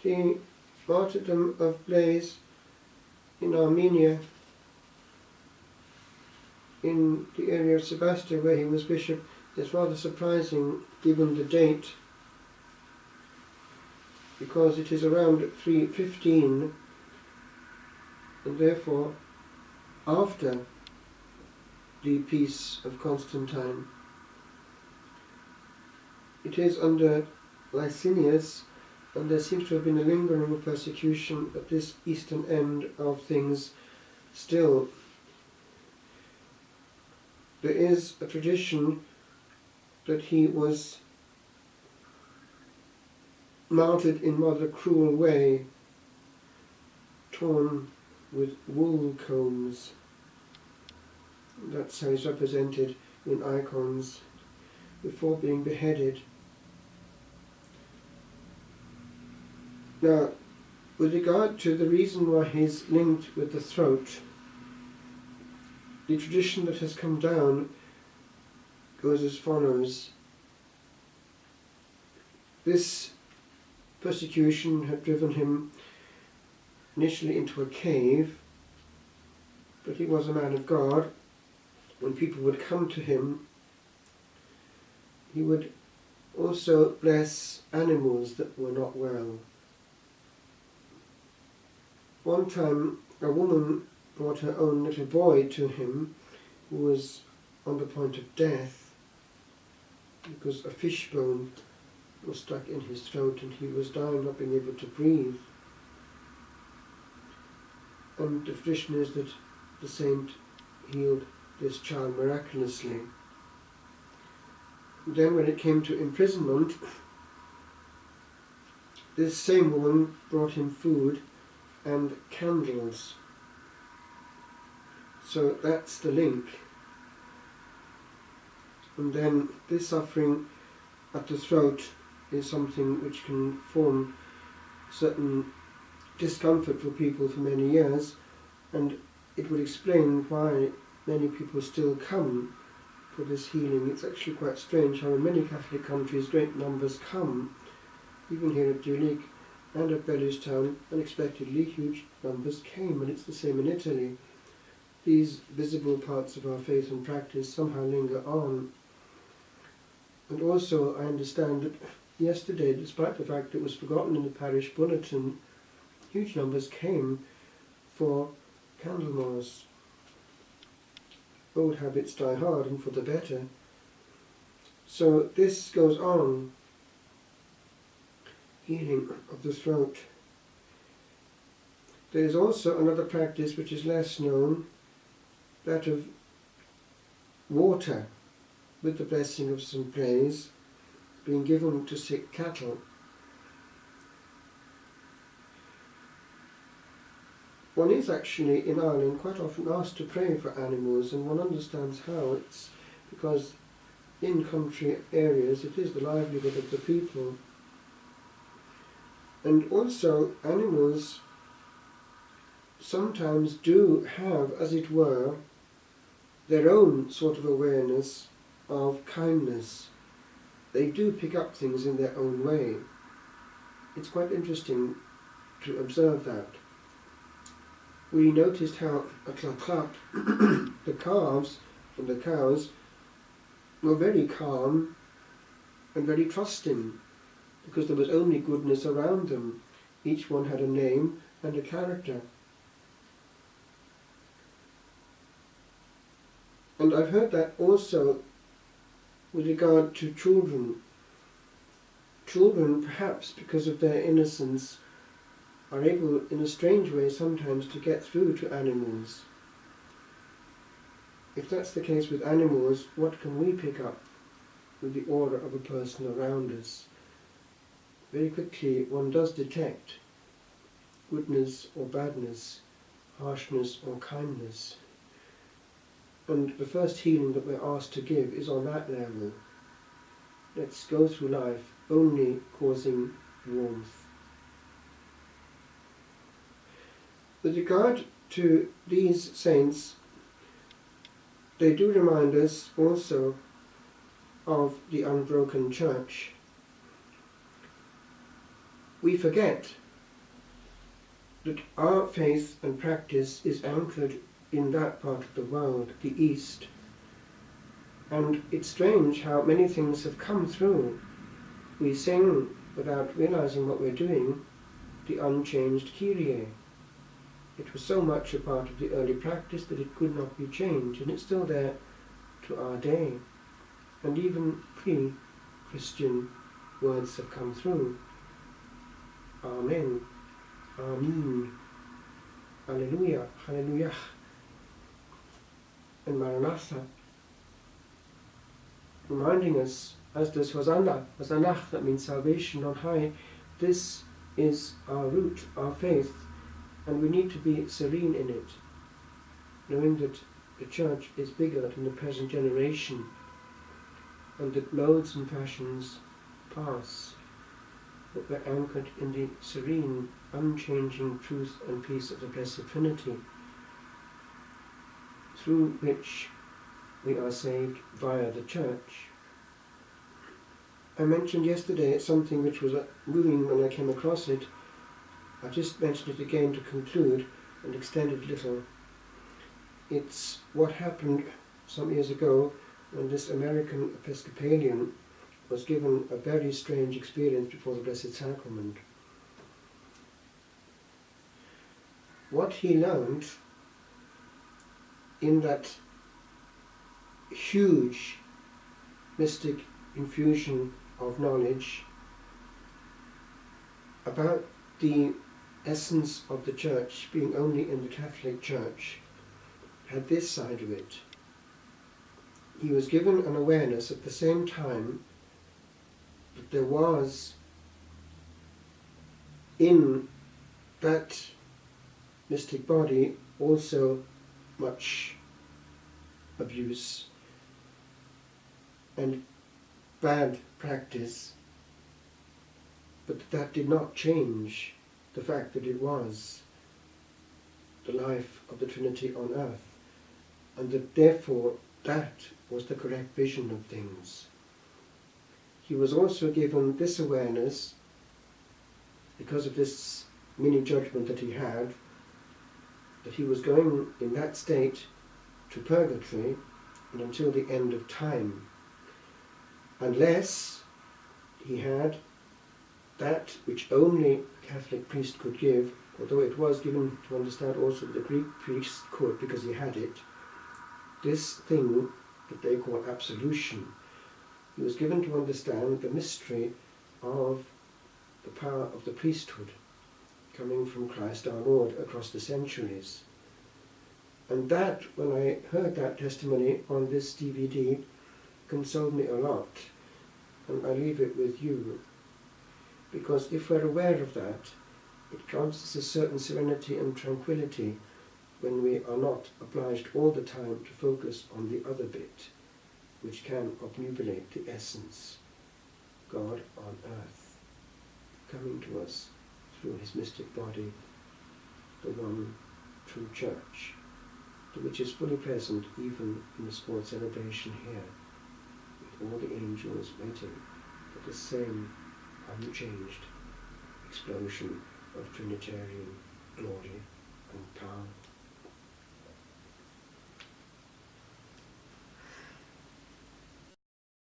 The martyrdom of Blaise in Armenia, in the area of Sebastia where he was bishop, is rather surprising given the date, because it is around 315 and therefore after the peace of Constantine. It is under Licinius, and there seems to have been a lingering persecution at this eastern end of things still. There is a tradition that he was martyred in rather a cruel way, torn with wool combs. That's how he's represented in icons, before being beheaded. Now, with regard to the reason why he's linked with the throat, the tradition that has come down goes as follows. This persecution had driven him initially into a cave, but he was a man of God. When people would come to him, he would also bless animals that were not well. One time a woman brought her own little boy to him who was on the point of death because a fish bone was stuck in his throat and he was dying, not being able to breathe. And the tradition is that the saint healed this child miraculously. Then when it came to imprisonment, this same woman brought him food and candles. So that's the link. And then this suffering at the throat is something which can form certain discomfort for people for many years, and it would explain why many people still come for this healing. It's actually quite strange how in many Catholic countries great numbers come, even here at Dulic and at Bellustown, unexpectedly huge numbers came, and it's the same in Italy. These visible parts of our faith and practice somehow linger on. And also I understand that yesterday, despite the fact it was forgotten in the parish bulletin, huge numbers came for Candlemas. Old habits die hard, and for the better. So this goes on, healing of the throat. There is also another practice which is less known, that of water with the blessing of St. Blaise being given to sick cattle. One is actually in Ireland quite often asked to pray for animals, and one understands how. It's because in country areas it is the livelihood of the people. And also animals sometimes do have, as it were, their own sort of awareness of kindness. They do pick up things in their own way. It's quite interesting to observe that. We noticed how at Clochat the calves and the cows were very calm and very trusting, because there was only goodness around them. Each one had a name and a character. And I've heard that also with regard to children. Children, perhaps because of their innocence, are able in a strange way sometimes to get through to animals. If that's the case with animals, what can we pick up with the aura of a person around us? Very quickly one does detect goodness or badness, harshness or kindness. And the first healing that we're asked to give is on that level. Let's go through life only causing warmth. With regard to these saints, they do remind us also of the unbroken church. We forget that our faith and practice is anchored in that part of the world, the East. And it's strange how many things have come through. We sing, without realizing what we're doing, the unchanged Kyrie. It was so much a part of the early practice that it could not be changed, and it's still there to our day. And even pre-Christian words have come through. Amen, Amen, Alleluia, Hallelujah, and Maranatha, reminding us, as does Hosanna, Hosanach, that means salvation on high. This is our root, our faith, and we need to be serene in it, knowing that the Church is bigger than the present generation, and that modes and fashions pass, but we're anchored in the serene, unchanging truth and peace of the Blessed Trinity, through which we are saved via the Church. I mentioned yesterday something which was moving when I came across it. I just mentioned it again to conclude and extend it a little. It's what happened some years ago when this American Episcopalian was given a very strange experience before the Blessed Sacrament. What he learned in that huge mystic infusion of knowledge about the essence of the Church being only in the Catholic Church had this side of it. He was given an awareness at the same time that there was in that mystic body also much abuse and bad practice, but that did not change the fact that it was the life of the Trinity on earth, and that therefore that was the correct vision of things. He was also given this awareness, because of this mini judgment that he had, that he was going in that state to purgatory and until the end of time, unless he had that which only a Catholic priest could give, although it was given to understand also that the Greek priest could, because he had it, this thing that they call absolution. He was given to understand the mystery of the power of the priesthood coming from Christ our Lord across the centuries. And that, when I heard that testimony on this DVD, consoled me a lot, and I leave it with you, because if we're aware of that, it grants us a certain serenity and tranquility when we are not obliged all the time to focus on the other bit, which can obnubilate the essence, God on earth, coming to us through his mystic body, the one true Church, which is fully present even in the small celebration here, with all the angels waiting for the same unchanged explosion of Trinitarian glory and power.